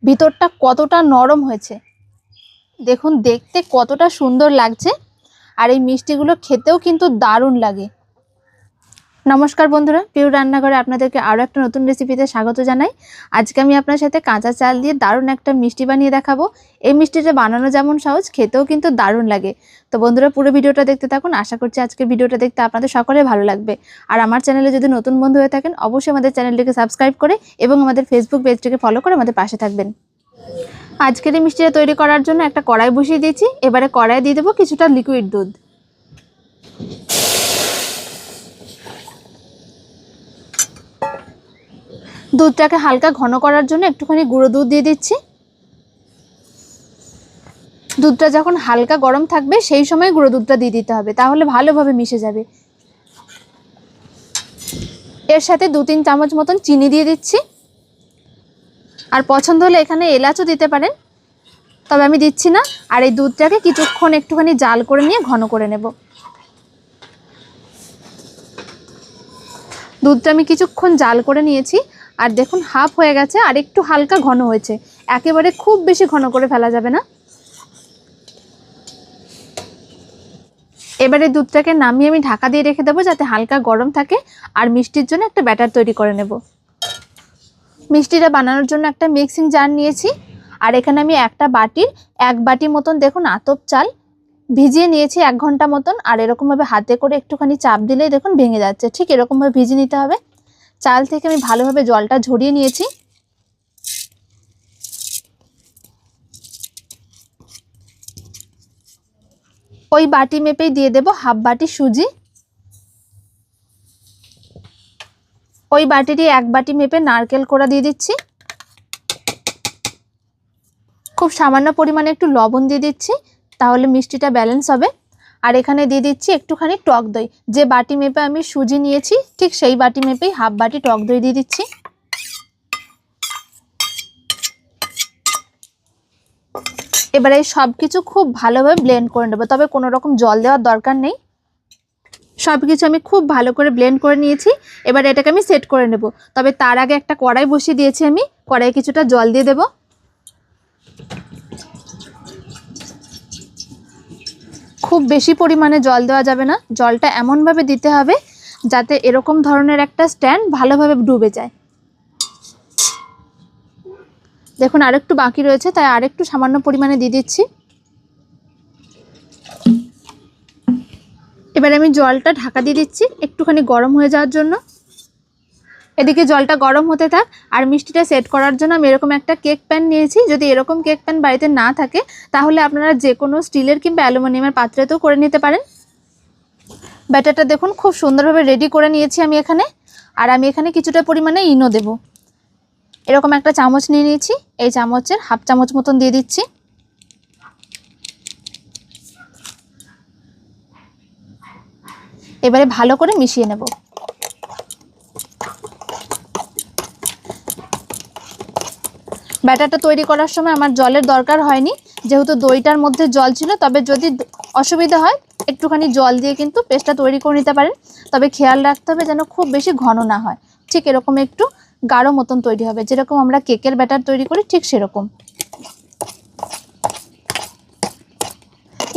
ভিতরটা কতটা নরম হয়েছে দেখুন, দেখতে কতটা সুন্দর লাগছে। আর এই মিষ্টিগুলো খেতেও কিন্তু দারুণ লাগে। নমস্কার বন্ধুরা, পিউ রান্নাঘরে আপনাদেরকে আরও একটা নতুন রেসিপিতে স্বাগত জানাই। আজকে আমি আপনার সাথে কাঁচা চাল দিয়ে দারুণ একটা মিষ্টি বানিয়ে দেখাবো। এই মিষ্টিটা বানানো যেমন সহজ, খেতেও কিন্তু দারুণ লাগে। তো বন্ধুরা, পুরো ভিডিওটা দেখতে থাকুন। আশা করছি আজকের ভিডিওটা দেখতে আপনাদের সকলে ভালো লাগবে। আর আমার চ্যানেলে যদি নতুন বন্ধু হয়ে থাকেন, অবশ্যই আমাদের চ্যানেলটিকে সাবস্ক্রাইব করে এবং আমাদের ফেসবুক পেজটিকে ফলো করে আমাদের পাশে থাকবেন। আজকের এই মিষ্টিটা তৈরি করার জন্য একটা কড়াই বসিয়ে দিয়েছি। এবারে কড়াই দিয়ে দেবো কিছুটা লিকুইড দুধ। দুধটাকে হালকা ঘন করার জন্য একটুখানি গুঁড়ো দুধ দিয়ে দিচ্ছি। দুধটা যখন হালকা গরম থাকবে সেই সময় গুঁড়ো দুধটা দিয়ে দিতে হবে, তাহলে ভালোভাবে মিশে যাবে। এর সাথে 2-3 চামচ মতন চিনি দিয়ে দিচ্ছি। আর পছন্দ হলে এখানে এলাচও দিতে পারেন, তবে আমি দিচ্ছি না। আর এই দুধটাকে কিছুক্ষণ একটুখানি জাল করে নিয়ে ঘন করে নেব। দুধটা আমি কিছুক্ষণ জাল করে নিয়েছি। আর দেখুন হাফ হয়ে গেছে, আর একটু হালকা ঘন হয়েছে। একেবারে খুব বেশি ঘন করে ফেলা যাবে না। এবারে দুধটাকে নামিয়ে আমি ঢাকা দিয়ে রেখে দেবো, যাতে হালকা গরম থাকে। আর মিষ্টির জন্য একটা ব্যাটার তৈরি করে নেব। মিষ্টিটা বানানোর জন্য একটা মিক্সিং জার নিয়েছি। আর এখানে আমি একটা বাটির 1 বাটি মতন দেখুন আতপ চাল ভিজিয়ে নিয়েছি 1 ঘন্টা মতন। আর এরকমভাবে হাতে করে একটুখানি চাপ দিলেই দেখুন ভেঙে যাচ্ছে। ঠিক এরকমভাবে ভিজিয়ে নিতে হবে। চাল থেকে আমি ভালোভাবে জলটা ঝরিয়ে নিয়েছি। ওই বাটি মেপেই দিয়ে দেব হাফ বাটি সুজি। ওই বাটিরই 1 বাটি মেপে নারকেল কোড়া দিয়ে দিচ্ছি। খুব সামান্য পরিমাণে একটু লবণ দিয়ে দিচ্ছি, তাহলে মিষ্টিটা ব্যালেন্স হবে। আর এখানে দিয়ে দিচ্ছি একটুখানি টক দই। যে বাটি মেপে আমি সুজি নিয়েছি ঠিক সেই বাটি মেপেই হাফ বাটি টক দই দিয়ে দিচ্ছি। এবারে সব কিছু খুব ভালোভাবে ব্লেন্ড করে নেব, তবে কোনো রকম জল দেওয়ার দরকার নেই। সব কিছু আমি খুব ভালো করে ব্লেন্ড করে নিয়েছি। এবার এটাকে আমি সেট করে নেব। তবে তার আগে একটা কড়াই বসিয়ে দিয়েছি আমি। কড়াইয়ে কিছুটা জল দিয়ে দেব। খুব বেশি পরিমাণে জল দেওয়া যাবে না। জলটা এমনভাবে দিতে হবে যাতে এরকম ধরনের একটা স্ট্যান্ড ভালোভাবে ডুবে যায়। দেখুন আরেকটু বাকি রয়েছে, তাই আরেকটু সামান্য পরিমাণে দিয়ে দিচ্ছি। এবার আমি জলটা ঢাকা দিয়ে দিচ্ছি একটুখানি গরম হয়ে যাওয়ার জন্য। এদিকে জলটা গরম হতে থাক। আর মিষ্টিটা সেট করার জন্য আমি এরকম একটা কেক প্যান নিয়েছি। যদি এরকম কেক প্যান বাড়িতে না থাকে, তাহলে আপনারা যে কোনো স্টিলের কিংবা অ্যালুমিনিয়ামের পাত্রেতেও করে নিতে পারেন। ব্যাটারটা দেখুন খুব সুন্দরভাবে রেডি করে নিয়েছি আমি এখানে। আর আমি এখানে কিছুটা পরিমাণে ইনো দেব। এরকম একটা চামচ নিয়ে নিয়েছি। এই চামচের হাফ চামচ মতন দিয়ে দিচ্ছি। এবারে ভালো করে মিশিয়ে নেব। ব্যাটারটা তৈরি করার সময় আমার জলের দরকার হয়নি, যেহেতু দইটার মধ্যে জল ছিল। তবে যদি অসুবিধা হয় একটুখানি জল দিয়ে কিন্তু পেস্টটা তৈরি করে নিতে পারেন। তবে খেয়াল রাখতে হবে যেন খুব বেশি ঘন না হয়। ঠিক এরকম একটু গাঢ় মতন তৈরি হবে, যেরকম আমরা কেকের ব্যাটার তৈরি করি ঠিক সেরকম।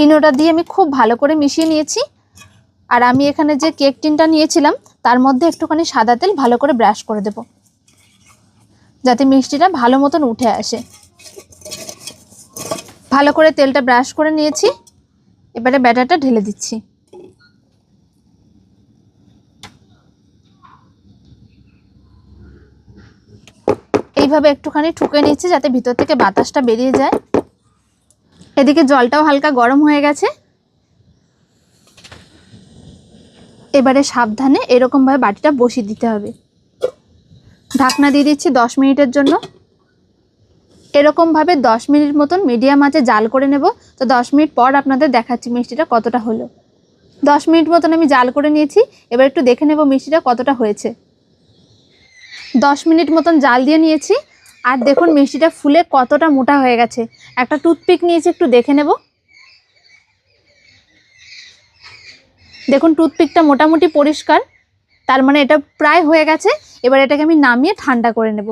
ইনোটা দিয়ে আমি খুব ভালো করে মিশিয়ে নিয়েছি। আর আমি এখানে যে কেক টিনটা নিয়েছিলাম তার মধ্যে একটুখানি সাদা তেল ভালো করে ব্রাশ করে দেব, যাতে মিষ্টিটা ভালো মতন উঠে আসে। ভালো করে তেলটা ব্রাশ করে নিয়েছি। এবারে ব্যাটারটা ঢেলে দিচ্ছি। এইভাবে একটুখানি ঠুকে নিচ্ছি যাতে ভিতর থেকে বাতাসটা বেরিয়ে যায়। এদিকে জলটাও হালকা গরম হয়ে গেছে। এবারে সাবধানে এরকমভাবে বাটিটা বসিয়ে দিতে হবে। ঢাকনা দিয়ে দিচ্ছি 10 মিনিটের জন্য। এরকমভাবে 10 মিনিট মতন মিডিয়াম আঁচে জাল করে নেব। তো 10 মিনিট পর আপনাদের দেখাচ্ছি মিষ্টিটা কতটা হলো। 10 মিনিট মতন আমি জাল করে নিয়েছি। এবার একটু দেখে নেব মিষ্টিটা কতটা হয়েছে। 10 মিনিট মতন জাল দিয়ে নিয়েছি। আর দেখুন মিষ্টিটা ফুলে কতটা মোটা হয়ে গেছে। একটা টুথপিক নিয়েছি, একটু দেখে নেব। দেখুন টুথপিকটা মোটামুটি পরিষ্কার, তার মানে এটা প্রায় হয়ে গেছে। এবার এটাকে আমি নামিয়ে ঠান্ডা করে নেব।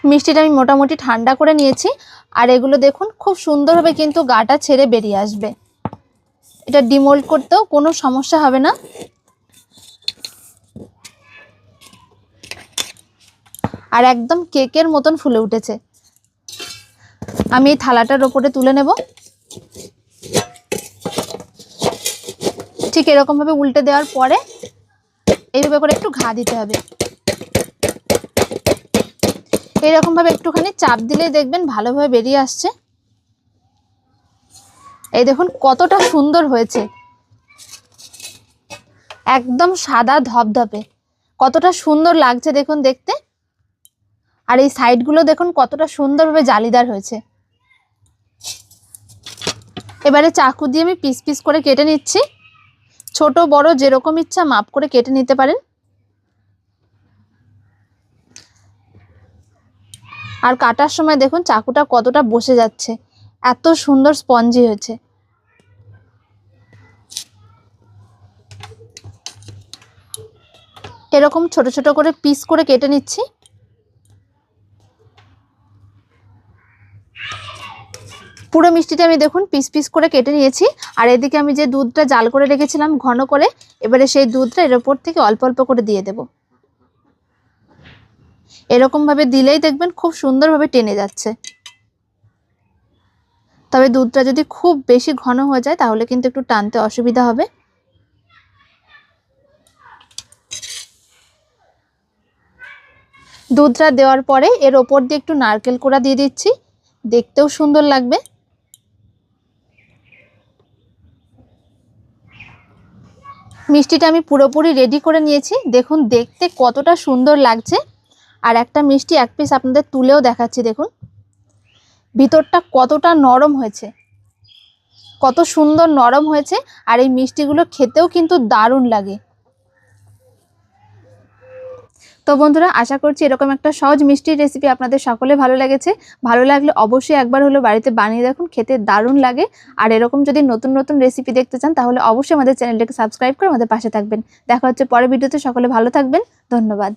মিষ্টিটা আমি মোটামুটি ঠান্ডা করে নিয়েছি। আর এগুলো দেখুন খুব সুন্দরভাবে কিন্তু গাটা ছেড়ে বেরিয়ে আসবে। এটা ডিমোল্ড করতেও কোনো সমস্যা হবে না। আর একদম কেকের মতন ফুলে উঠেছে। আমি এই থালাটার ওপরে তুলে নেব। ঠিক এরকম ভাবে উল্টে দেওয়ার পরে এইভাবে করে একটু ঘা দিতে হবে। এরকম ভাবে একটুখানি চাপ দিলেই দেখবেন ভালোভাবে বেরিয়ে আসছে। এই দেখুন কতটা সুন্দর হয়েছে, একদম সাদা ধপধপে, কতটা সুন্দর লাগছে দেখুন দেখতে। আর এই সাইডগুলো দেখুন কতটা সুন্দরভাবে জালিদার হয়েছে। এবারে চাকু দিয়ে আমি পিস পিস করে কেটে নিচ্ছি। ছোট বড় যেরকম ইচ্ছা মাপ করে কেটে নিতে পারেন। আর কাটার সময় দেখুন চাকুটা কতটা বসে যাচ্ছে, এত সুন্দর স্পঞ্জি হয়েছে। এরকম ছোট ছোট করে পিস করে কেটে নিচ্ছি। পুরো মিষ্টিটা আমি দেখুন পিস পিস করে কেটে নিয়েছি। আর এদিকে আমি যে দুধটা জাল করে রেখেছিলাম ঘন করে, এবারে সেই দুধটা এর ওপর থেকে অল্প অল্প করে দিয়ে দেব। এরকম ভাবে দিলেই দেখবেন খুব সুন্দরভাবে টেনে যাচ্ছে। তবে দুধটা যদি খুব বেশি ঘন হয়ে যায় তাহলে কিন্তু একটু টানতে অসুবিধা হবে। দুধটা দেওয়ার পরে এর ওপর দিয়ে একটু নারকেল কোড়া দিয়ে দিচ্ছি, দেখতেও সুন্দর লাগবে। মিষ্টিটা আমি পুরোপুরি রেডি করে নিয়েছি, দেখুন দেখতে কতটা সুন্দর লাগছে। আর একটা মিষ্টি এক পিস আপনাদের তুলেও দেখাচ্ছি, দেখুন ভিতরটা কতটা নরম হয়েছে, কত সুন্দর নরম হয়েছে। আর এই মিষ্টিগুলো খেতেও কিন্তু দারুণ লাগে। তো বন্ধুরা, আশা করছি এরকম একটা সহজ মিষ্টির রেসিপি আপনাদের সকলে ভালো লেগেছে। ভালো লাগলে অবশ্যই একবার হলো বাড়িতে বানিয়ে দেখুন, খেতে দারুণ লাগে। আর এরকম যদি নতুন নতুন রেসিপি দেখতে চান তাহলে অবশ্যই আমাদের চ্যানেলটাকে সাবস্ক্রাইব করে আমাদের পাশে থাকবেন। দেখা হচ্ছে পরের ভিডিওতে। সকলে ভালো থাকবেন, ধন্যবাদ।